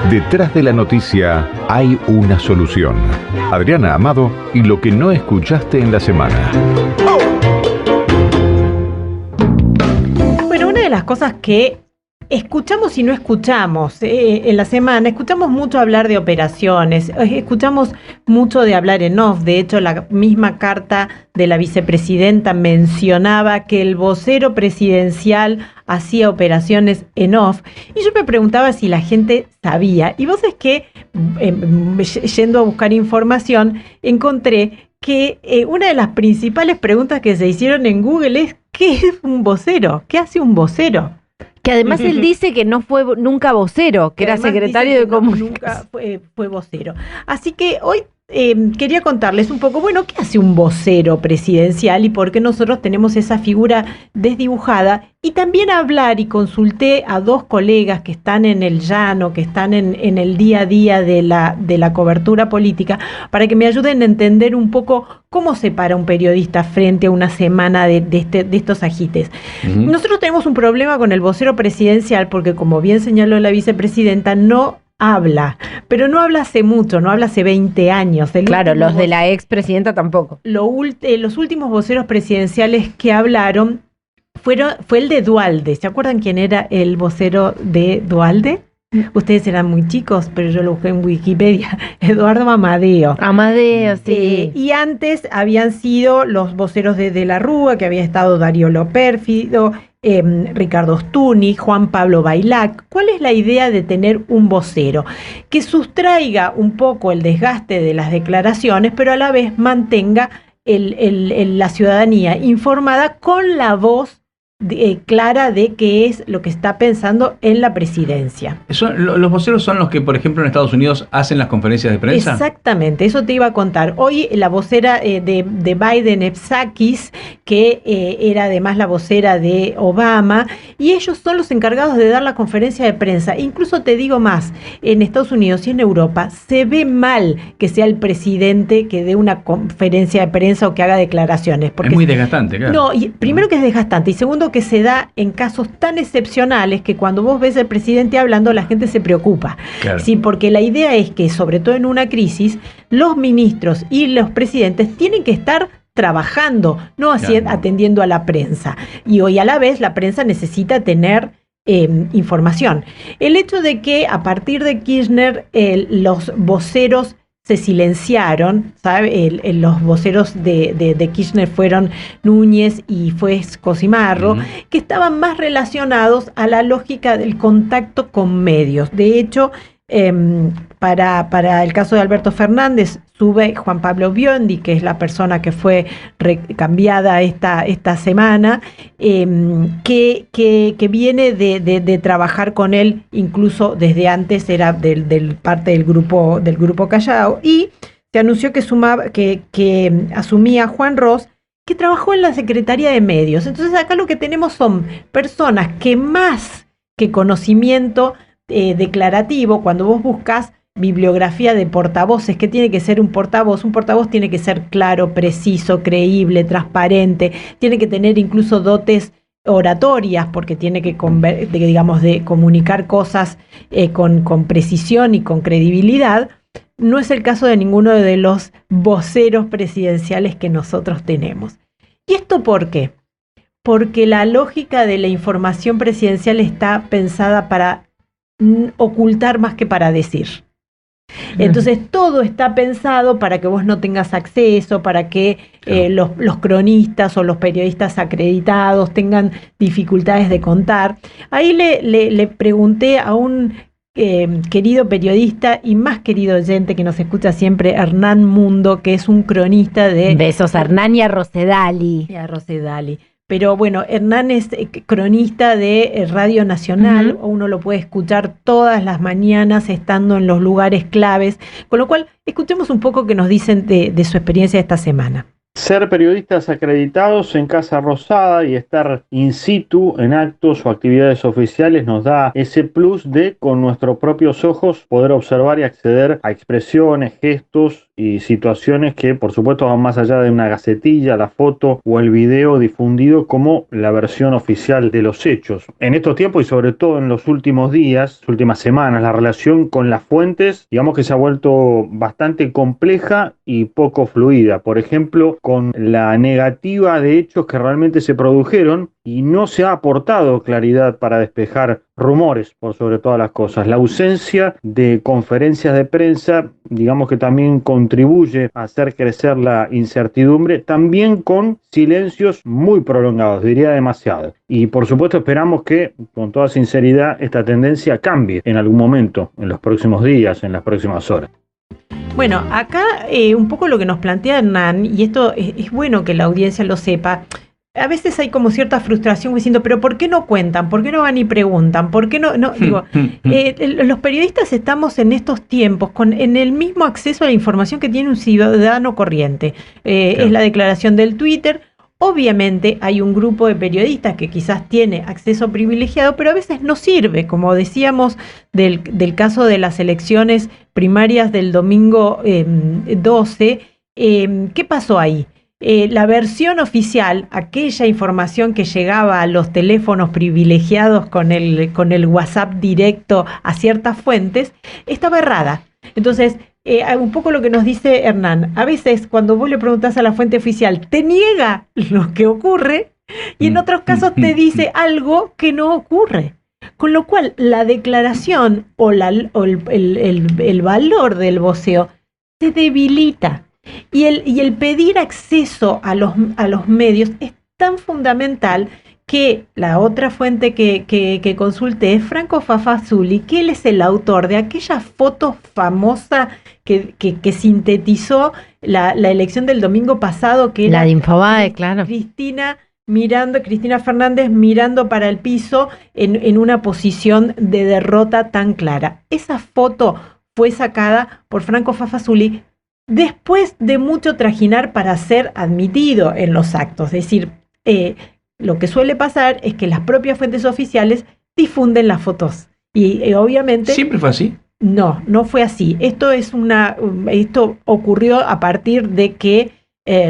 Detrás de la noticia hay una solución. Adriana Amado y lo que no escuchaste en la semana. Bueno, una de las cosas que escuchamos y no escuchamos en la semana, escuchamos mucho hablar de operaciones, escuchamos mucho de hablar en off. De hecho, la misma carta de la vicepresidenta mencionaba que el vocero presidencial hacía operaciones en off. Y yo me preguntaba si la gente sabía. Y vos es que, yendo a buscar información, encontré que una de las principales preguntas que se hicieron en Google es ¿qué es un vocero? ¿Qué hace un vocero? Que además él dice que no fue nunca vocero, que era secretario de comunicación. Nunca fue vocero. Así que hoy quería contarles un poco, bueno, ¿qué hace un vocero presidencial y por qué nosotros tenemos esa figura desdibujada? Y también hablar, y consulté a dos colegas que están en el llano, que están en el día a día de la cobertura política, para que me ayuden a entender un poco cómo se para un periodista frente a una semana de estos agites. Uh-huh. Nosotros tenemos un problema con el vocero presidencial porque, como bien señaló la vicepresidenta, no habla, pero no habla hace mucho, no habla hace 20 años. Claro, los de la expresidenta tampoco. Los últimos voceros presidenciales que hablaron fue el de Duhalde. ¿Se acuerdan quién era el vocero de Duhalde? Ustedes eran muy chicos, pero yo lo busqué en Wikipedia. Eduardo Amadeo. Amadeo, sí. Y antes habían sido los voceros de la Rúa, que había estado Darío Lopérfido, Ricardo Ostuni, Juan Pablo Bailac. ¿Cuál es la idea de tener un vocero? Que sustraiga un poco el desgaste de las declaraciones, pero a la vez mantenga la ciudadanía informada con la voz clara de qué es lo que está pensando en la presidencia. ¿Los voceros son los que, por ejemplo, en Estados Unidos hacen las conferencias de prensa? Exactamente, eso te iba a contar. Hoy la vocera de Biden, Psakis, que era además la vocera de Obama, y ellos son los encargados de dar la conferencia de prensa. Incluso te digo más, en Estados Unidos y en Europa se ve mal que sea el presidente que dé una conferencia de prensa o que haga declaraciones. Porque es muy desgastante, claro. No, primero que es desgastante, y segundo que se da en casos tan excepcionales que cuando vos ves al presidente hablando la gente se preocupa. Claro. Sí, porque la idea es que, sobre todo en una crisis, los ministros y los presidentes tienen que estar trabajando, no atendiendo a la prensa. Y hoy a la vez la prensa necesita tener información. El hecho de que a partir de Kirchner los voceros se silenciaron, ¿sabe? Los voceros de Kirchner fueron Núñez y fue Cosimarro, que estaban más relacionados a la lógica del contacto con medios. De hecho, para el caso de Alberto Fernández, sube Juan Pablo Biondi, que es la persona que fue cambiada esta semana, que viene de trabajar con él, incluso desde antes era del parte del grupo Callao, y se anunció que asumía Juan Ros, que trabajó en la Secretaría de Medios. Entonces acá lo que tenemos son personas que, más que conocimiento declarativo, cuando vos buscas bibliografía de portavoces, ¿qué tiene que ser un portavoz? Un portavoz tiene que ser claro, preciso, creíble, transparente, tiene que tener incluso dotes oratorias, porque tiene que de comunicar cosas con precisión y con credibilidad. No es el caso de ninguno de los voceros presidenciales que nosotros tenemos. ¿Y esto por qué? Porque la lógica de la información presidencial está pensada para ocultar más que para decir. Entonces todo está pensado para que vos no tengas acceso, para que los cronistas o los periodistas acreditados tengan dificultades de contar. Ahí le pregunté a un querido periodista y más querido oyente que nos escucha siempre, Hernán Mundo, que es un cronista de... Besos a Hernán y a Rosedali. Pero bueno, Hernán es cronista de Radio Nacional, uno lo puede escuchar todas las mañanas estando en los lugares claves, con lo cual escuchemos un poco qué nos dicen de su experiencia esta semana. Ser periodistas acreditados en Casa Rosada y estar in situ en actos o actividades oficiales nos da ese plus de, con nuestros propios ojos, poder observar y acceder a expresiones, gestos y situaciones que, por supuesto, van más allá de una gacetilla, la foto o el video difundido como la versión oficial de los hechos. En estos tiempos y sobre todo en los últimos días, últimas semanas, la relación con las fuentes, digamos que se ha vuelto bastante compleja y poco fluida. Por ejemplo, con la negativa de hechos que realmente se produjeron y no se ha aportado claridad para despejar rumores, por sobre todas las cosas. La ausencia de conferencias de prensa, digamos que también contribuye a hacer crecer la incertidumbre, también con silencios muy prolongados, diría demasiado. Y por supuesto esperamos que, con toda sinceridad, esta tendencia cambie en algún momento, en los próximos días, en las próximas horas. Bueno, acá un poco lo que nos plantea Hernán, y esto es bueno que la audiencia lo sepa. A veces hay como cierta frustración diciendo, pero ¿por qué no cuentan? ¿Por qué no van y preguntan? ¿Por qué no? Digo, los periodistas estamos en estos tiempos en el mismo acceso a la información que tiene un ciudadano corriente. Claro. Es la declaración del Twitter. Obviamente hay un grupo de periodistas que quizás tiene acceso privilegiado, pero a veces no sirve, como decíamos del caso de las elecciones primarias del domingo 12. ¿Qué pasó ahí? La versión oficial, aquella información que llegaba a los teléfonos privilegiados con el WhatsApp directo a ciertas fuentes, estaba errada. Entonces, un poco lo que nos dice Hernán, a veces cuando vos le preguntás a la fuente oficial, te niega lo que ocurre y en otros casos te dice algo que no ocurre. Con lo cual, la declaración o el valor del voceo se debilita. Y el pedir acceso a los medios es tan fundamental que la otra fuente que consulté es Franco Fafazuli, que él es el autor de aquella foto famosa que sintetizó la elección del domingo pasado, que era la de Infobae, claro. Cristina Fernández mirando para el piso en una posición de derrota tan clara. Esa foto fue sacada por Franco Fafazuli después de mucho trajinar para ser admitido en los actos. Es decir, lo que suele pasar es que las propias fuentes oficiales difunden las fotos. Y obviamente... ¿Siempre fue así? No fue así. Esto ocurrió a partir de que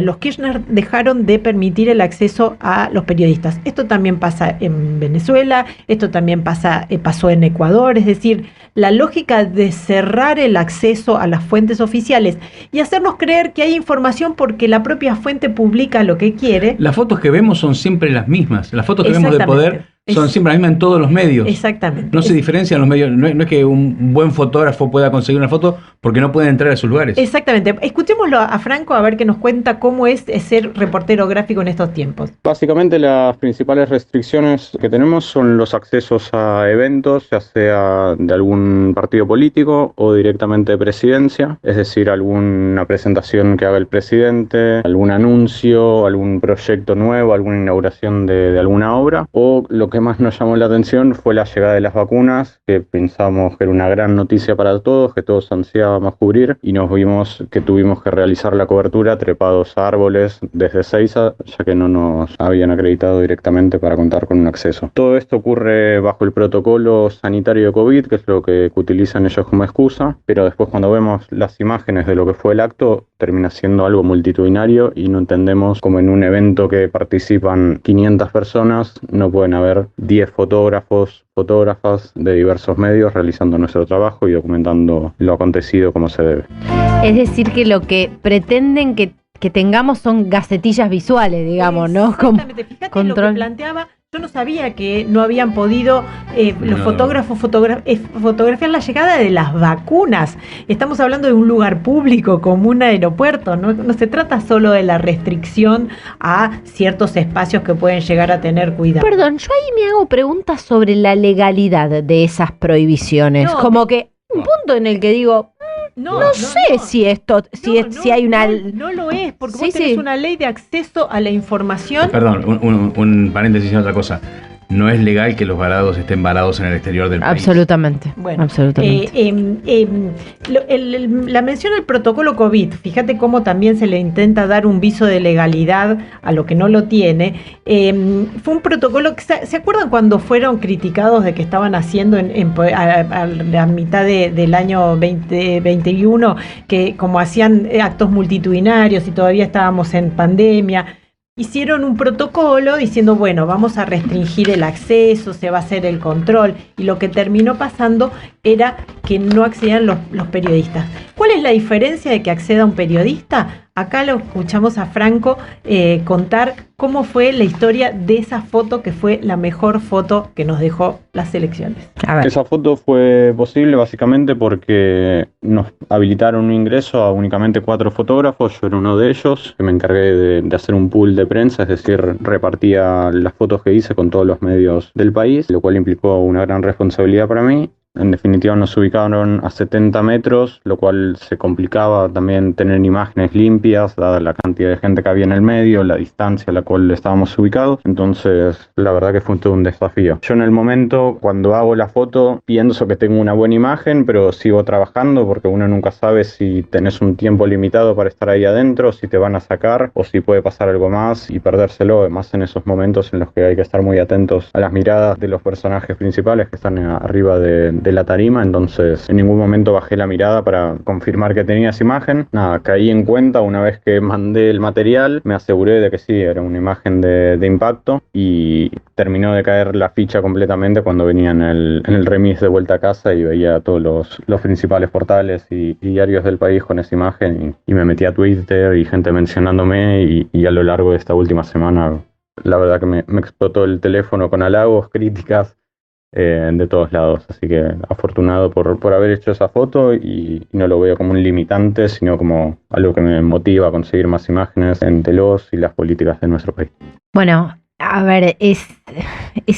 los Kirchner dejaron de permitir el acceso a los periodistas. Esto también pasa en Venezuela, esto también pasó en Ecuador, es decir, la lógica de cerrar el acceso a las fuentes oficiales y hacernos creer que hay información porque la propia fuente publica lo que quiere. Las fotos que vemos son siempre las mismas. Las fotos que vemos de poder son siempre las mismas en todos los medios. Exactamente. No se diferencian los medios. No es que un buen fotógrafo pueda conseguir una foto porque no pueden entrar a sus lugares. Exactamente. Escuchémoslo a Franco a ver qué nos cuenta cómo es ser reportero gráfico en estos tiempos. Básicamente las principales restricciones que tenemos son los accesos a eventos, ya sea de algún partido político o directamente de presidencia, es decir, alguna presentación que haga el presidente, algún anuncio, algún proyecto nuevo, alguna inauguración de alguna obra, o lo que más nos llamó la atención fue la llegada de las vacunas, que pensamos que era una gran noticia para todos, que todos ansiábamos cubrir, y nos vimos que tuvimos que realizar la cobertura trepados a árboles desde Seiza, ya que no nos habían acreditado directamente para contar con un acceso. Todo esto ocurre bajo el protocolo sanitario de COVID, que es lo que utilizan ellos como excusa, pero después cuando vemos las imágenes de lo que fue el acto, termina siendo algo multitudinario y no entendemos cómo en un evento que participan 500 personas no pueden haber 10 fotógrafas de diversos medios realizando nuestro trabajo y documentando lo acontecido como se debe. Es decir, que lo que pretenden que tengamos son gacetillas visuales, digamos, ¿no? Exactamente. Fíjate control. Lo que planteaba, yo no sabía que no habían podido los fotógrafos fotografiar la llegada de las vacunas. Estamos hablando de un lugar público como un aeropuerto, no se trata solo de la restricción a ciertos espacios que pueden llegar a tener cuidado. Perdón, yo ahí me hago preguntas sobre la legalidad de esas prohibiciones, como que un punto en el que digo... No sé si hay una... No lo es, porque vos tenés una ley de acceso a la información. Perdón, un paréntesis en otra cosa. no es legal que los varados estén varados en el exterior del país. Absolutamente. Bueno, absolutamente. La mención del protocolo COVID, fíjate cómo también se le intenta dar un viso de legalidad a lo que no lo tiene. Fue un protocolo que, ¿se acuerdan cuando fueron criticados de que estaban haciendo a la mitad del año 2021, que como hacían actos multitudinarios y todavía estábamos en pandemia? Hicieron un protocolo diciendo, bueno, vamos a restringir el acceso, se va a hacer el control, y lo que terminó pasando era que no accedían los periodistas. ¿Cuál es la diferencia de que acceda un periodista? Acá lo escuchamos a Franco contar cómo fue la historia de esa foto, que fue la mejor foto que nos dejó las elecciones. A ver. Esa foto fue posible básicamente porque nos habilitaron un ingreso a únicamente 4 fotógrafos. Yo era uno de ellos, que me encargué de hacer un pool de prensa, es decir, repartía las fotos que hice con todos los medios del país, lo cual implicó una gran responsabilidad para mí. En definitiva nos ubicaron a 70 metros, lo cual se complicaba también tener imágenes limpias, dada la cantidad de gente que había en el medio, la distancia a la cual estábamos ubicados. Entonces, la verdad que fue todo un desafío. Yo en el momento, cuando hago la foto, pienso que tengo una buena imagen, pero sigo trabajando porque uno nunca sabe si tenés un tiempo limitado para estar ahí adentro, si te van a sacar o si puede pasar algo más y perdérselo, además en esos momentos en los que hay que estar muy atentos a las miradas de los personajes principales que están arriba de la tarima. Entonces en ningún momento bajé la mirada para confirmar que tenía esa imagen. Nada, caí en cuenta una vez que mandé el material, me aseguré de que sí, era una imagen de impacto, y terminó de caer la ficha completamente cuando venía en el remis de vuelta a casa y veía todos los principales portales y diarios del país con esa imagen, y me metí a Twitter y gente mencionándome, y a lo largo de esta última semana la verdad que me explotó el teléfono con halagos, críticas, de todos lados, así que afortunado por haber hecho esa foto, y no lo veo como un limitante, sino como algo que me motiva a conseguir más imágenes entre los y las políticas de nuestro país. Bueno, a ver, es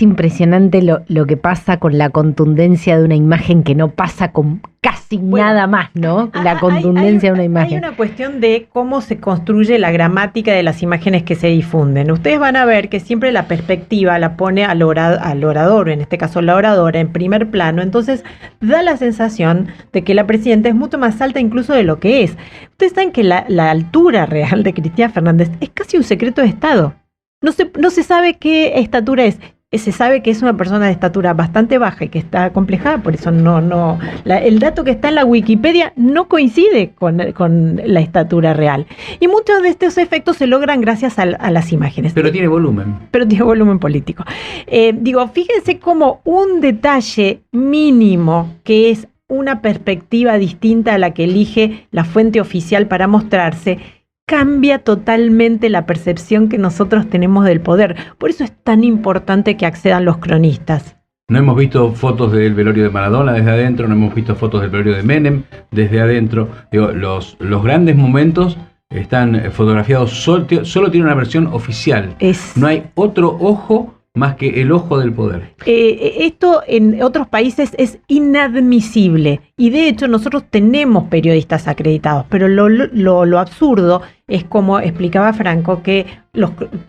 impresionante lo que pasa con la contundencia de una imagen que no pasa con casi nada más, ¿no? La contundencia de una imagen. Hay una cuestión de cómo se construye la gramática de las imágenes que se difunden. Ustedes van a ver que siempre la perspectiva la pone al orador, en este caso la oradora, en primer plano. Entonces da la sensación de que la presidenta es mucho más alta incluso de lo que es. Ustedes saben que la altura real de Cristina Fernández es casi un secreto de Estado. No se sabe qué estatura es. Se sabe que es una persona de estatura bastante baja y que está acomplejada, por eso el dato que está en la Wikipedia no coincide con la estatura real. Y muchos de estos efectos se logran gracias a las imágenes. Pero tiene volumen. Pero tiene volumen político. Fíjense como un detalle mínimo, que es una perspectiva distinta a la que elige la fuente oficial para mostrarse, cambia totalmente la percepción que nosotros tenemos del poder. Por eso es tan importante que accedan los cronistas. No hemos visto fotos del velorio de Maradona desde adentro, no hemos visto fotos del velorio de Menem desde adentro. Los grandes momentos están fotografiados, solo tiene una versión oficial. No hay otro ojo más que el ojo del poder. Esto en otros países es inadmisible, y de hecho nosotros tenemos periodistas acreditados, pero lo absurdo es, como explicaba Franco, que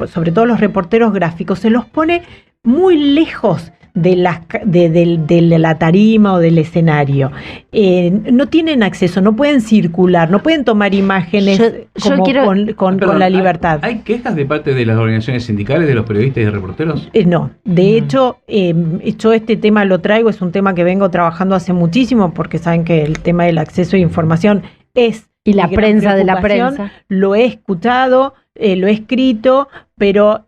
sobre todo los reporteros gráficos se los pone muy lejos de la tarima o del escenario. No tienen acceso, no pueden circular, no pueden tomar imágenes con la libertad. ¿Hay quejas de parte de las organizaciones sindicales, de los periodistas y de reporteros? No, de hecho, yo este tema lo traigo, es un tema que vengo trabajando hace muchísimo, porque saben que el tema del acceso a información es... Y la prensa de la prensa. Lo he escuchado, lo he escrito, pero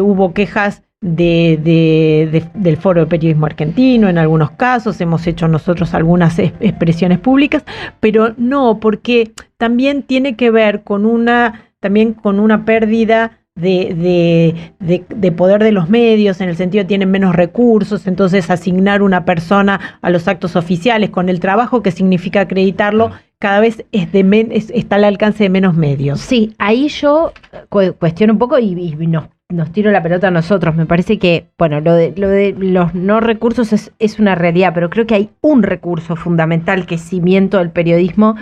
hubo quejas del Foro de Periodismo Argentino, en algunos casos hemos hecho nosotros algunas expresiones públicas, pero no, porque también tiene que ver con una pérdida de poder de los medios, en el sentido de tienen menos recursos, entonces asignar una persona a los actos oficiales con el trabajo que significa acreditarlo cada vez está al alcance de menos medios. Sí, ahí yo cuestiono un poco y nos tiro la pelota a nosotros. Me parece que, bueno, lo de los no recursos es una realidad, pero creo que hay un recurso fundamental que es cimiento del periodismo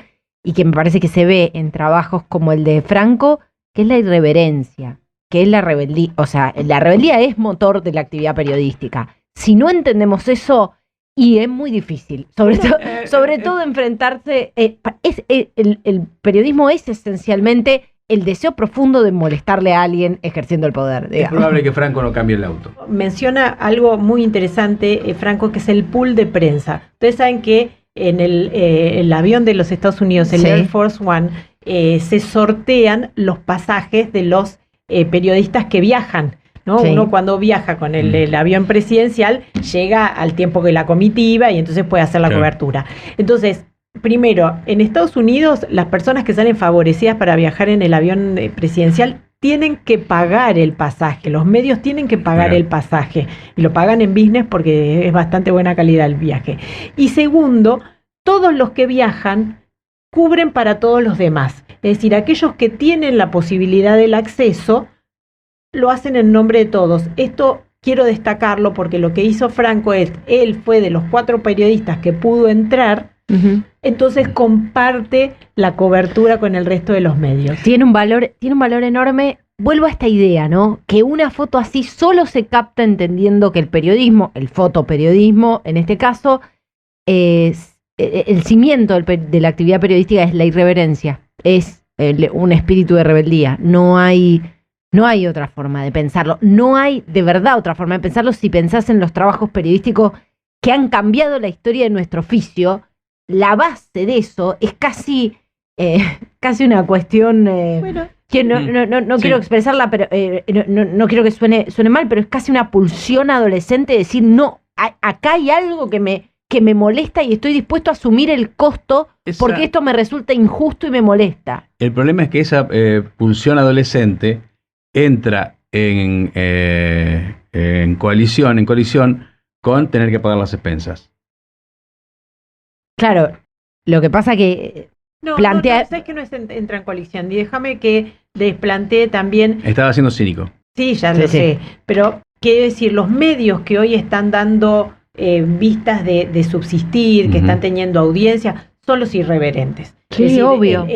y que me parece que se ve en trabajos como el de Franco, que es la irreverencia. que es la rebeldía. O sea, la rebeldía es motor de la actividad periodística. Si no entendemos eso, y es muy difícil, sobre todo enfrentarse. El periodismo es esencialmente el deseo profundo de molestarle a alguien ejerciendo el poder. Es probable que Franco no cambie el auto. Menciona algo muy interesante, Franco, que es el pool de prensa. Ustedes saben que en el avión de los Estados Unidos, el Air Force One, se sortean los pasajes de los periodistas que viajan, ¿no? Sí. Uno cuando viaja con el avión presidencial llega al tiempo que la comitiva y entonces puede hacer la cobertura. Entonces, primero, en Estados Unidos, las personas que salen favorecidas para viajar en el avión presidencial tienen que pagar el pasaje, los medios tienen que pagar el pasaje, y lo pagan en business porque es bastante buena calidad el viaje. Y segundo, todos los que viajan cubren para todos los demás, es decir, aquellos que tienen la posibilidad del acceso, lo hacen en nombre de todos. Esto quiero destacarlo porque lo que hizo Franco es, él fue de los 4 periodistas que pudo entrar, entonces comparte la cobertura con el resto de los medios. Tiene un valor enorme. Vuelvo a esta idea, ¿no? Que una foto así solo se capta entendiendo que el periodismo, el fotoperiodismo, en este caso, es el cimiento de la actividad periodística es la irreverencia, es un espíritu de rebeldía. No hay otra forma de pensarlo. No hay de verdad otra forma de pensarlo si pensás en los trabajos periodísticos que han cambiado la historia de nuestro oficio. La base de eso es casi una cuestión que no quiero expresarla, pero no quiero que suene mal, pero es casi una pulsión adolescente de decir, no, acá hay algo que me molesta y estoy dispuesto a asumir el costo porque esto me resulta injusto y me molesta. El problema es que esa pulsión adolescente entra en colisión con tener que pagar las expensas. Claro, lo que pasa que plantea... No, es que no entra en colisión. Y déjame que desplantee también... Estaba siendo cínico. Sí, ya lo sé. Pero, quiero decir, los medios que hoy están dando vistas de subsistir, que están teniendo audiencia, son los irreverentes. Sí, es decir, obvio.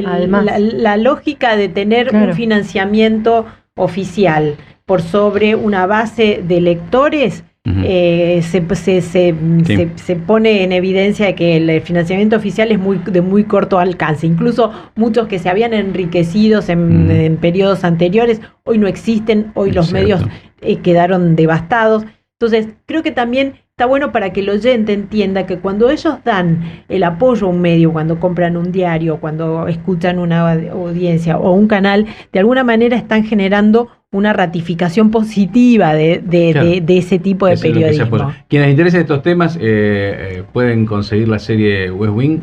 Además, la lógica de tener un financiamiento oficial por sobre una base de lectores... se pone en evidencia que el financiamiento oficial es de muy corto alcance. Incluso muchos que se habían enriquecido en periodos anteriores, hoy no existen, hoy los medios quedaron devastados. Entonces, creo que también está bueno para que el oyente entienda que cuando ellos dan el apoyo a un medio, cuando compran un diario, cuando escuchan una audiencia o un canal, de alguna manera están generando una ratificación positiva de ese tipo de periodismo. Quienes les interesen estos temas pueden conseguir la serie West Wing,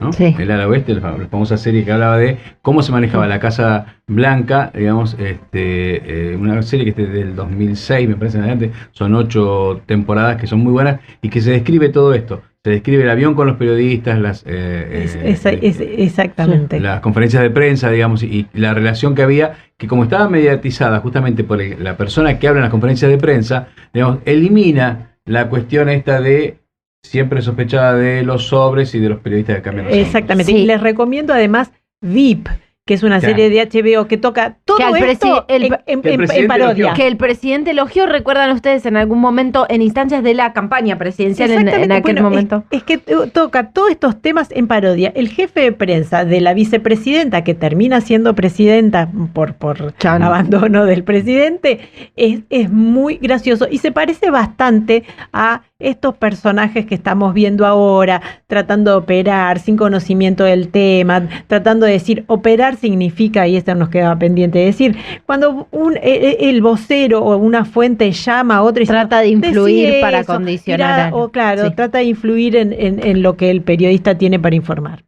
¿no? El ala oeste, la famosa serie que hablaba de cómo se manejaba la Casa Blanca, digamos, una serie que es del 2006, me parece, en adelante, son 8 temporadas que son muy buenas y que se describe todo esto. Se describe el avión con los periodistas, exactamente. Las conferencias de prensa, digamos, y la relación que había, que como estaba mediatizada justamente por la persona que habla en las conferencias de prensa, digamos, elimina la cuestión esta de siempre sospechada de los sobres y de los periodistas que cambian los sobres. Exactamente. Y les recomiendo además VIP, que es una serie de HBO que toca todo esto en parodia. Que el presidente elogió, recuerdan ustedes, en algún momento, en instancias de la campaña presidencial en aquel momento. Es que toca todos estos temas en parodia. El jefe de prensa de la vicepresidenta, que termina siendo presidenta por abandono del presidente, es muy gracioso y se parece bastante a estos personajes que estamos viendo ahora, tratando de operar sin conocimiento del tema, tratando de decir, operar significa, y esto nos queda pendiente de decir, cuando el vocero o una fuente llama a otro y trata de influir para condicionar. Trata de influir en lo que el periodista tiene para informar.